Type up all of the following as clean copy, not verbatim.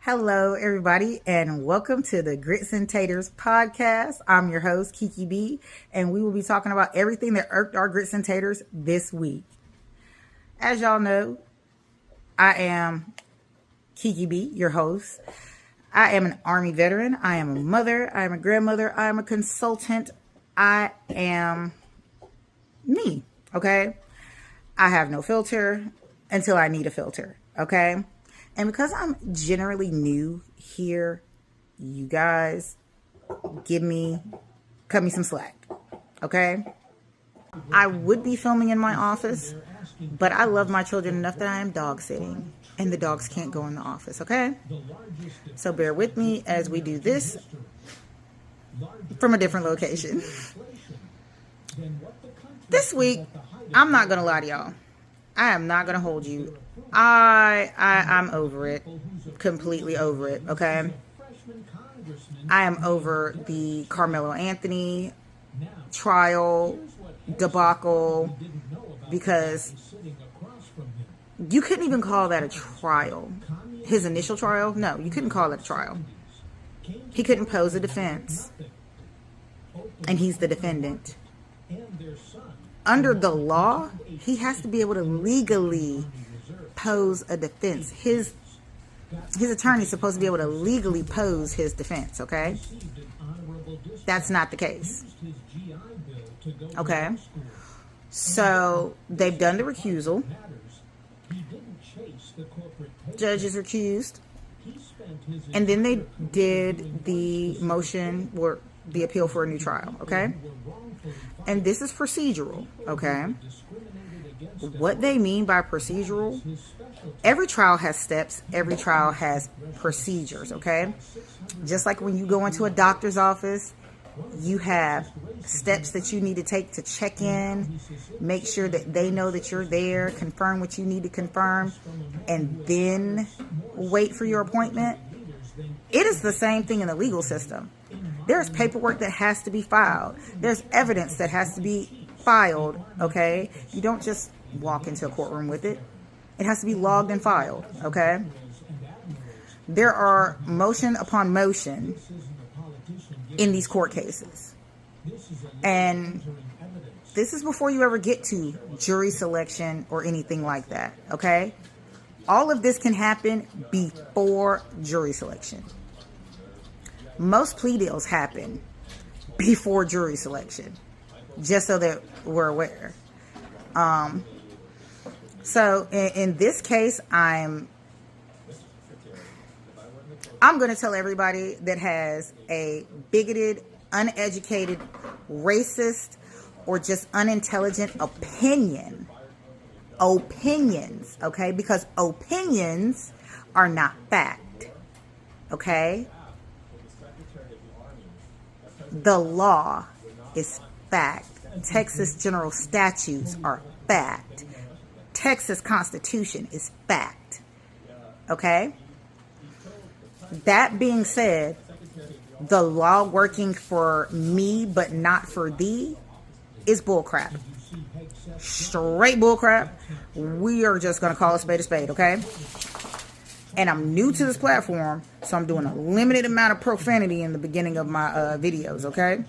Hello, everybody, and welcome to the Grits and Taters Podcast. I'm your host, Kiki B, and we will be talking about everything that irked our grits and taters this week. As y'all know, I am Kiki B, your host. I am an Army veteran. I am a mother. I am a grandmother. I am a consultant. I am me, okay? I have no filter until I need a filter, okay? And because I'm generally new here, you guys cut me some slack, okay? I would be filming in my office, but I love my children enough that I am dog sitting, and the dogs can't go in the office, okay? So bear with me as we do this from a different location. This week, I'm not going to lie to y'all. I am not going to hold you. I'm over it. Completely over it, okay? I am over the Karmelo Anthony trial debacle because you couldn't even call that a trial. His initial trial? No, you couldn't call it a trial. He couldn't pose a defense. And he's the defendant. Under the law, he has to be able to legally pose a defense. His attorney's supposed to be able to legally pose his defense, okay? That's not the case. Okay? So, they've done the recusal. Judge is recused. And then they did the motion or the appeal for a new trial, okay? And this is procedural, okay? What they mean by procedural, every trial has steps, every trial has procedures, okay? Just like when you go into a doctor's office, you have steps that you need to take to check in, make sure that they know that you're there, confirm what you need to confirm, and then wait for your appointment. It is the same thing in the legal system. There's paperwork that has to be filed. There's evidence that has to be filed, okay? You don't just walk into a courtroom with it. It has to be logged and filed, okay? There are motion upon motion in these court cases. And this is before you ever get to jury selection or anything like that, okay? All of this can happen before jury selection. Most plea deals happen before jury selection, just so that we're aware. So in this case, I'm going to tell everybody that has a bigoted, uneducated, racist, or just unintelligent opinions, okay? Because opinions are not fact, okay? The law is fact. Texas general statutes are fact. Texas Constitution is fact. Okay? That being said, the law working for me but not for thee is bullcrap. Straight bullcrap. We are just going to call a spade, okay? And I'm new to this platform, so I'm doing a limited amount of profanity in the beginning of my videos, okay?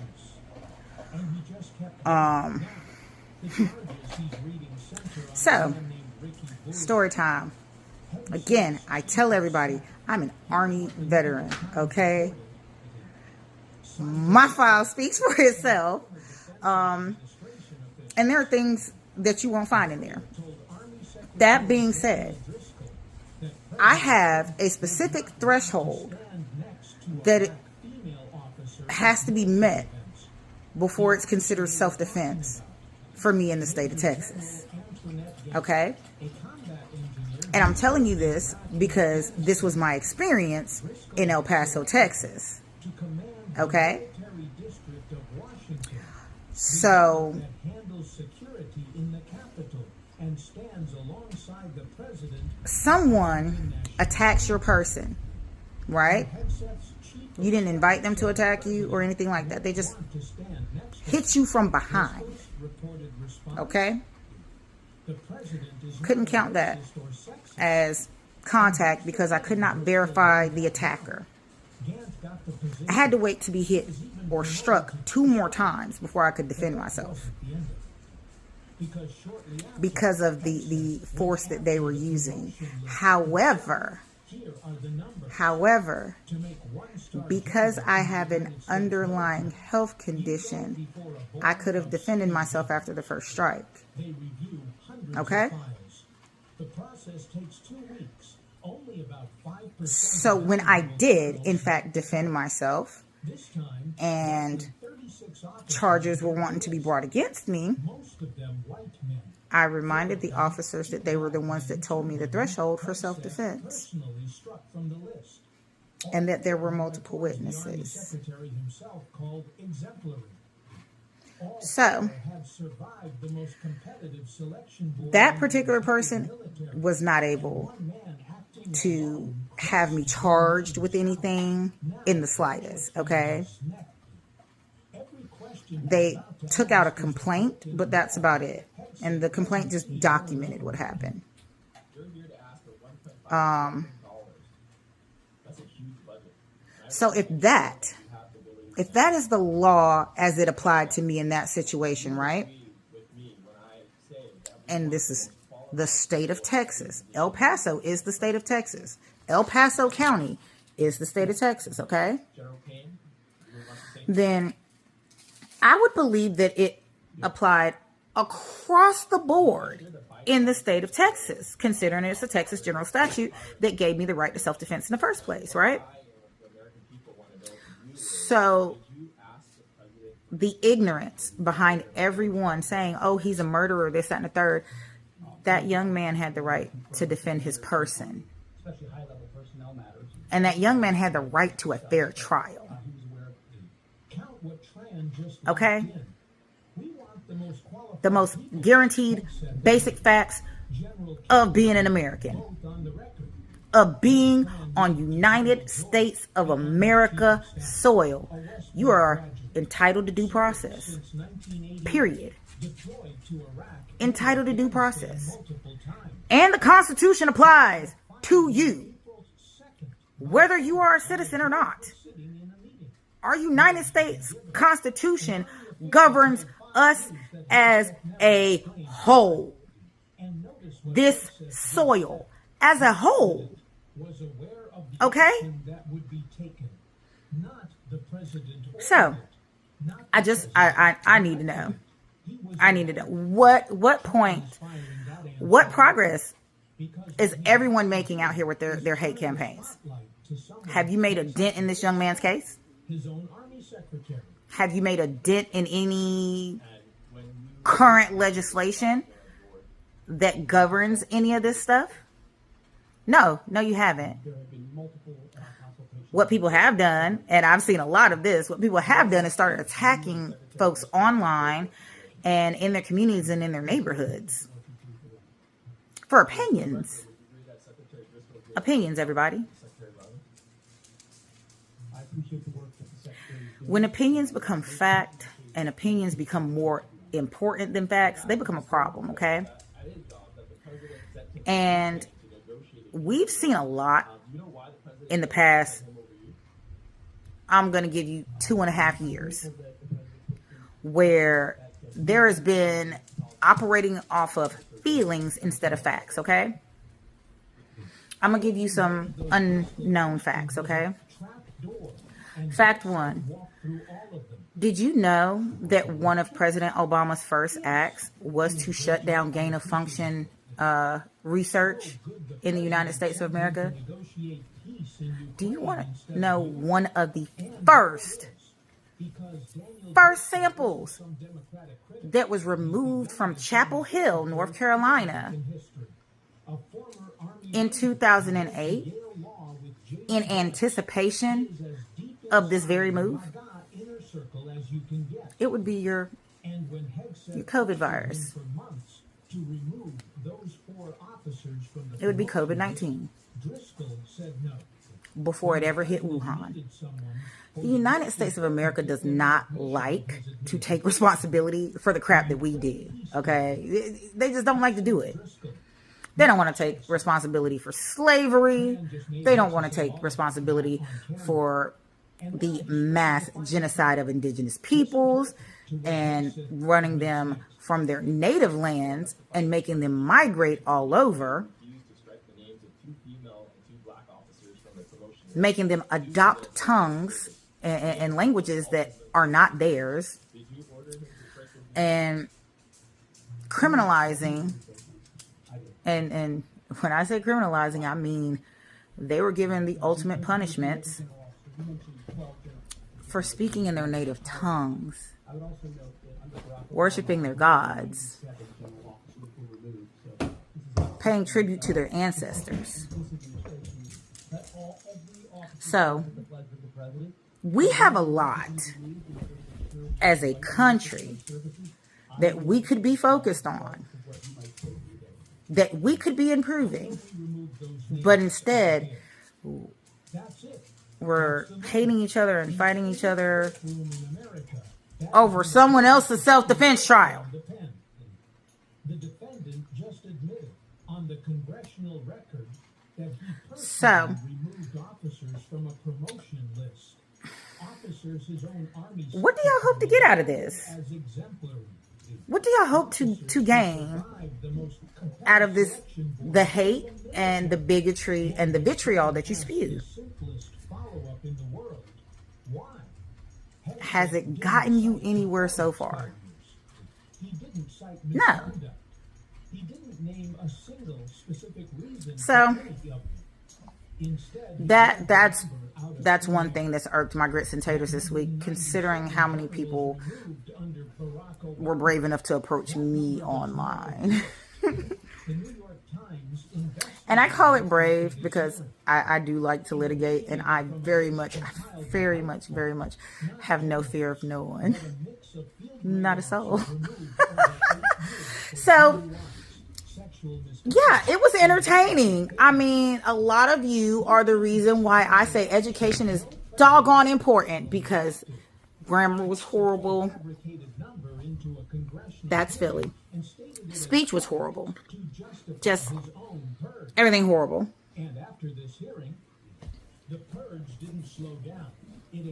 So, story time. Again, I tell everybody, I'm an Army veteran, okay? My file speaks for itself. And there are things that you won't find in there. That being said, I have a specific threshold that has to be met before it's considered self-defense for me in the state of Texas. Okay? And I'm telling you this because this was my experience in El Paso, Texas. Okay? So, someone attacks your person, right? You didn't invite them to attack you or anything like that. They just hit you from behind. Okay? Couldn't count that as contact because I could not verify the attacker. I had to wait to be hit or struck 2 more times before I could defend myself because of the force that they were using. However, because I have an underlying health condition, I could have defended myself after the first strike. Okay? So when I did, in fact, defend myself, and charges were wanting to be brought against me, I reminded the officers that they were the ones that told me the threshold for self-defense, and that there were multiple witnesses. So, that particular person was not able to have me charged with anything in the slightest, okay? They took out a complaint, but that's about it. And the complaint just documented what happened. So if that is the law as it applied to me in that situation, right? And this is the state of Texas. El Paso is the state of Texas. El Paso County is the state of Texas, okay? Then I would believe that it applied across the board in the state of Texas, considering it's a Texas general statute that gave me the right to self-defense in the first place, right? So the ignorance behind everyone saying, oh, he's a murderer, this, that, and the third, that young man had the right to defend his person. And that young man had the right to a fair trial. Okay? The most guaranteed basic facts of being an American, of being on United States of America soil. You are entitled to due process. Period. Entitled to due process. And the Constitution applies to you, whether you are a citizen or not. Our United States Constitution governs us as a whole. This soil as a whole. Okay? So, I need to know. I need to know what point, what progress is everyone making out here with their hate campaigns? Have you made a dent in this young man's case? Have you made a dent in any current legislation that governs any of this stuff? No, you haven't. What people have done, and I've seen a lot of this, what people have done is started attacking folks online and in their communities and in their neighborhoods for opinions. Opinions, everybody. When opinions become fact and opinions become more important than facts, they become a problem, okay? And we've seen a lot in the past, I'm going to give you 2.5 years, where there has been operating off of feelings instead of facts, okay? I'm going to give you some unknown facts, okay? Fact 1. Did you know that one of President Obama's first acts was to shut down gain-of-function research in the United States of America? Do you want to know one of the first samples that was removed from Chapel Hill, North Carolina in 2008 in anticipation of this very move? It would be your COVID virus. It would be COVID-19 before it ever hit Wuhan. The United States of America does not like to take responsibility for the crap that we did, okay? They just don't like to do it. They don't want to take responsibility for slavery. They don't want to take responsibility for the mass genocide of indigenous peoples and running them from their native lands and making them migrate all over, making them adopt tongues and languages that are not theirs, and criminalizing. And when I say criminalizing, I mean they were given the ultimate punishments for speaking in their native tongues, worshiping their gods, paying tribute to their ancestors. So, we have a lot as a country that we could be focused on, that we could be improving, but instead we're hating each other and fighting each other over someone else's self-defense trial. So, what do y'all hope to get out of this? What do y'all hope to gain out of this, the hate and the bigotry and the vitriol that you spew? Has it gotten you anywhere so far? No. So that's one thing that's irked my grits and taters this week, considering how many people were brave enough to approach me online. And I call it brave because I do like to litigate, and I very much have no fear of no one. Not a soul. So, yeah, it was entertaining. I mean, a lot of you are the reason why I say education is doggone important, because grammar was horrible. That's Philly. Speech was horrible. Just everything horrible.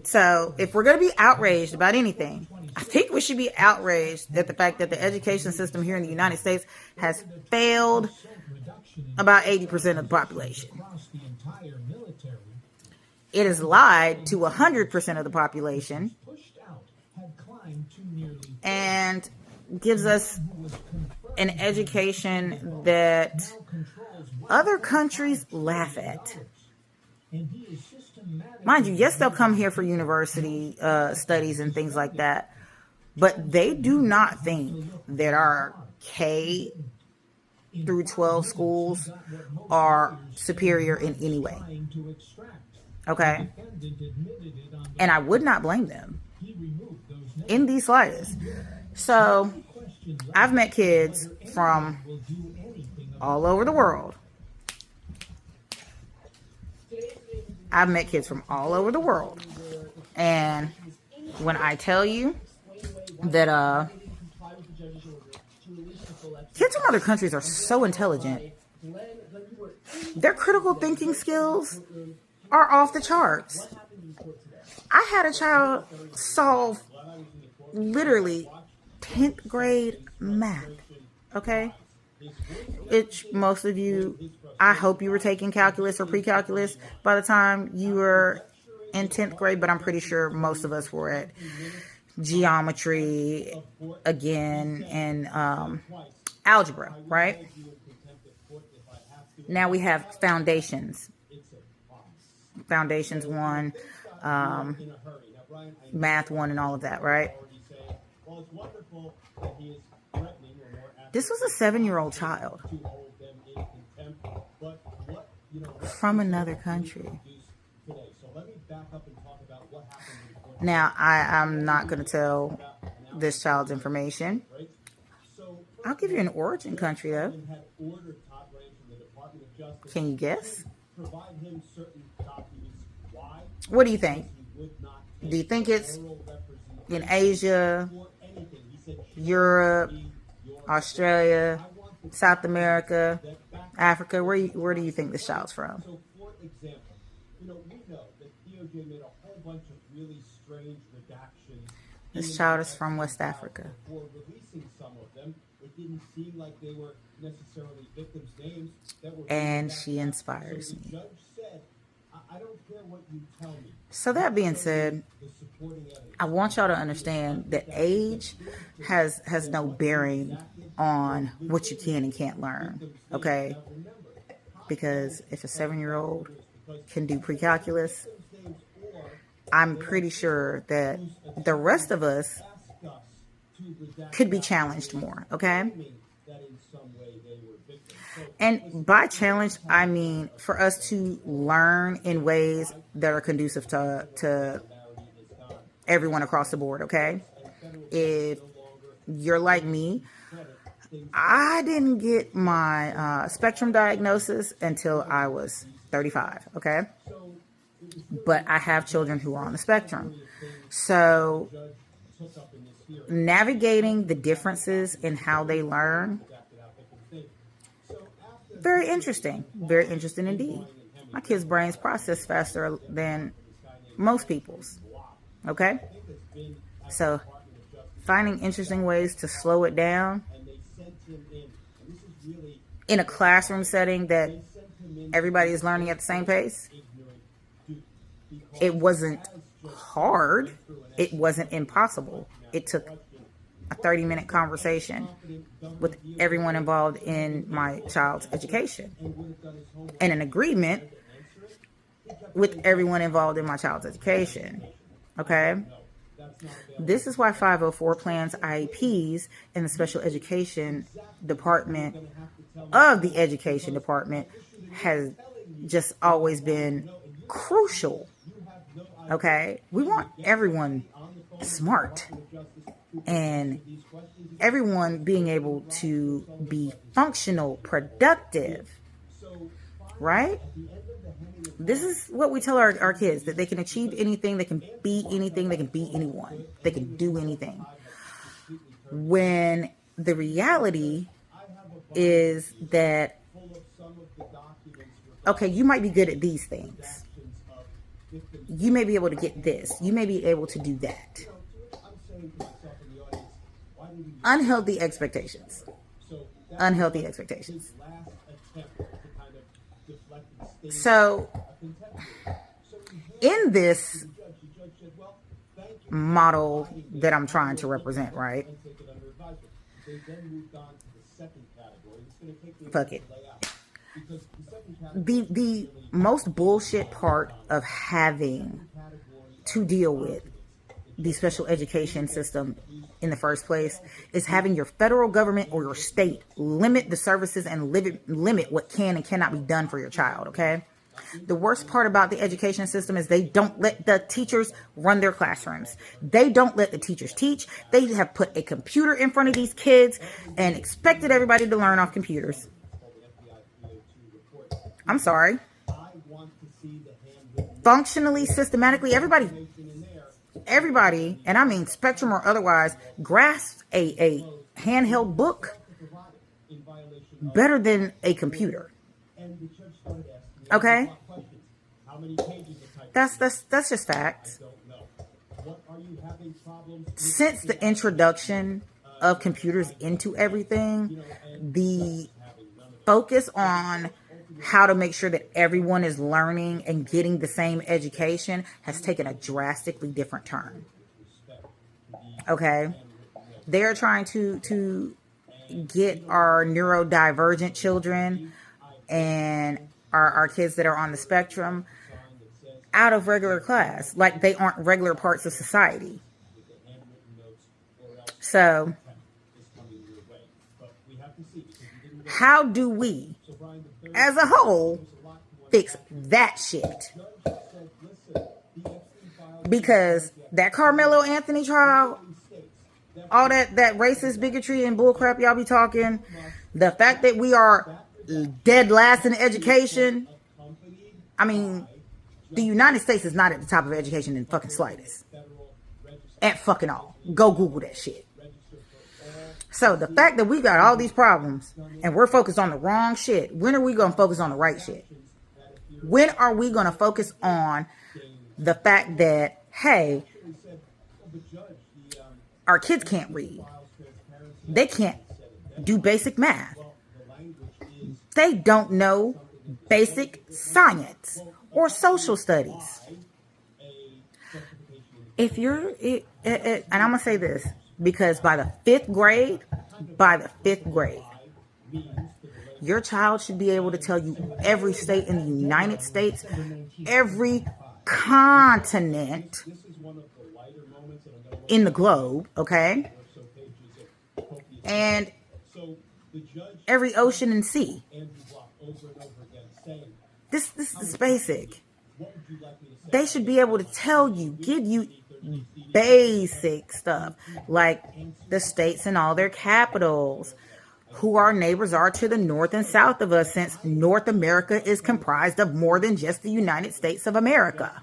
So if we're going to be outraged about anything, I think we should be outraged at the fact that the education system here in the United States has failed about 80% of the population. It has lied to 100% of the population and gives us an education that other countries laugh at. Mind you, yes, they'll come here for university studies and things like that, but they do not think that our K through 12 schools are superior in any way. Okay? And I would not blame them in the slightest. So, I've met kids from all over the world. And when I tell you that kids from other countries are so intelligent, their critical thinking skills are off the charts. I had a child solve literally 10th grade math. Okay? Which most of you, I hope you were taking calculus or pre-calculus by the time you were in 10th grade, but I'm pretty sure most of us were at geometry again and algebra, right? Now we have foundations. Foundations 1, math 1, and all of that, right? This was a 7-year-old child from another country. Now, I'm not going to tell this child's information. I'll give you an origin country, though. Can you guess? What do you think? Do you think it's in Asia, Europe, Australia, South America, Africa, where do you think this child's from? So, for example, we know that DOJ made a whole bunch of really strange redactions. This child is from West Africa. Before releasing some of them, it didn't seem like they were necessarily victims' names that were. And she inspires me. me. The judge said, I don't care what you tell me. So that being said, I want y'all to understand that age has no bearing on what you can and can't learn, okay? Because if a 7-year-old can do pre-calculus, I'm pretty sure that the rest of us could be challenged more, okay? And by challenge, I mean for us to learn in ways that are conducive to everyone across the board, okay? If you're like me, I didn't get my spectrum diagnosis until I was 35, okay? But I have children who are on the spectrum. So navigating the differences in how they learn, very interesting indeed. My kids' brains process faster than most people's, okay? So finding interesting ways to slow it down in a classroom setting that everybody is learning at the same pace. It wasn't hard. It wasn't impossible. It took a 30-minute conversation with everyone involved in my child's education and an agreement with everyone involved in my child's education. Okay? This is why 504 plans, IEPs, and the special education department of the education department has just always been crucial. Okay? We want everyone smart and everyone being able to be functional, productive, right? This is what we tell our kids, that they can achieve anything, they can be anything, they can be anyone, they can do anything. When the reality is that, okay, you might be good at these things. You may be able to get this. You may be able to do that. Unhealthy expectations. Unhealthy expectations. So, in this model that I'm trying to represent, right? Fuck it. The most bullshit part of having to deal with the special education system in the first place is having your federal government or your state limit the services and limit what can and cannot be done for your child, okay? The worst part about the education system is they don't let the teachers run their classrooms. They don't let the teachers teach. They have put a computer in front of these kids and expected everybody to learn off computers. I'm sorry. Functionally, systematically, everybody, and I mean spectrum or otherwise, grasps a handheld book better than a computer. Okay? That's just facts. Since the introduction of computers into everything, the focus on how to make sure that everyone is learning and getting the same education has taken a drastically different turn. Okay? They're trying to get our neurodivergent children and our kids that are on the spectrum out of regular class, like they aren't regular parts of society. So, how do we, as a whole, fix that shit? Because that Karmelo Anthony trial, all that racist bigotry and bullcrap y'all be talking, the fact that we are dead last in education, I mean, the United States is not at the top of education in the fucking slightest. At fucking all. Go Google that shit. So the fact that we got all these problems and we're focused on the wrong shit, when are we going to focus on the right shit? When are we going to focus on the fact that, hey, our kids can't read. They can't do basic math. They don't know basic science or social studies. If you're, and I'm going to say this, because by the fifth grade, your child should be able to tell you every state in the United States, every continent in the globe, okay? And every ocean and sea. This is basic. They should be able to tell you, give you basic stuff, like the states and all their capitals, who our neighbors are to the north and south of us, since North America is comprised of more than just the United States of America.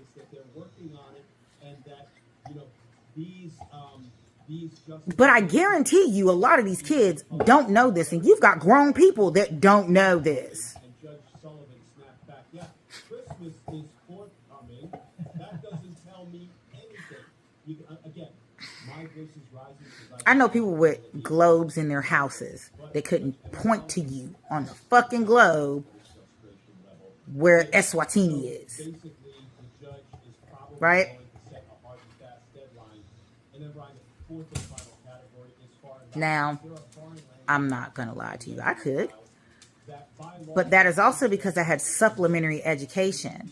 But I guarantee you a lot of these kids don't know this, and you've got grown people that don't know this. And Judge Sullivan snapped back, yeah, Christmas is forthcoming. That doesn't tell me anything. Again, my voice is rising. I know people with globes in their houses that couldn't point to you on the fucking globe where Eswatini is. Right? Now, I'm not going to lie to you. I could. But that is also because I had supplementary education.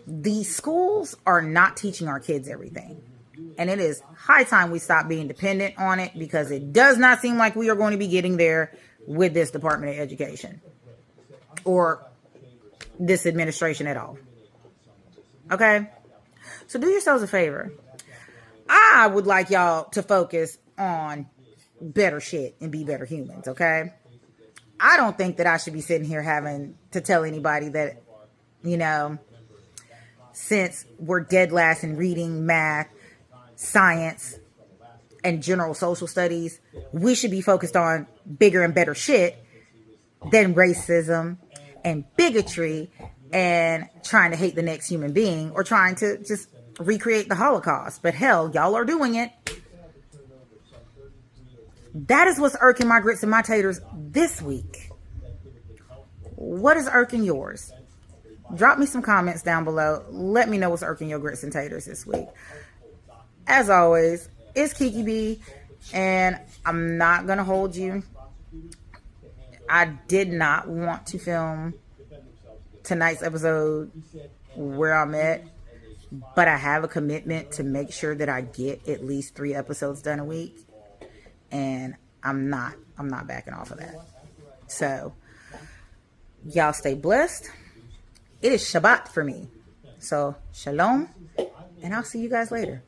The schools are not teaching our kids everything. And it is high time we stop being dependent on it, because it does not seem like we are going to be getting there with this Department of Education or this administration at all. Okay? So do yourselves a favor. I would like y'all to focus on better shit and be better humans, okay? I don't think that I should be sitting here having to tell anybody that, you know, since we're dead last in reading, math, science, and general social studies, we should be focused on bigger and better shit than racism and bigotry and trying to hate the next human being or trying to just recreate the Holocaust. But hell, y'all are doing it. That is what's irking my grits and my taters this week. What is irking yours? Drop me some comments down below. Let me know what's irking your grits and taters this week. As always, it's Kiki B, and I'm not going to hold you. I did not want to film tonight's episode where I'm at, but I have a commitment to make sure that I get at least 3 episodes done a week, and I'm not backing off of that. So y'all stay blessed. It is Shabbat for me. So shalom, and I'll see you guys later.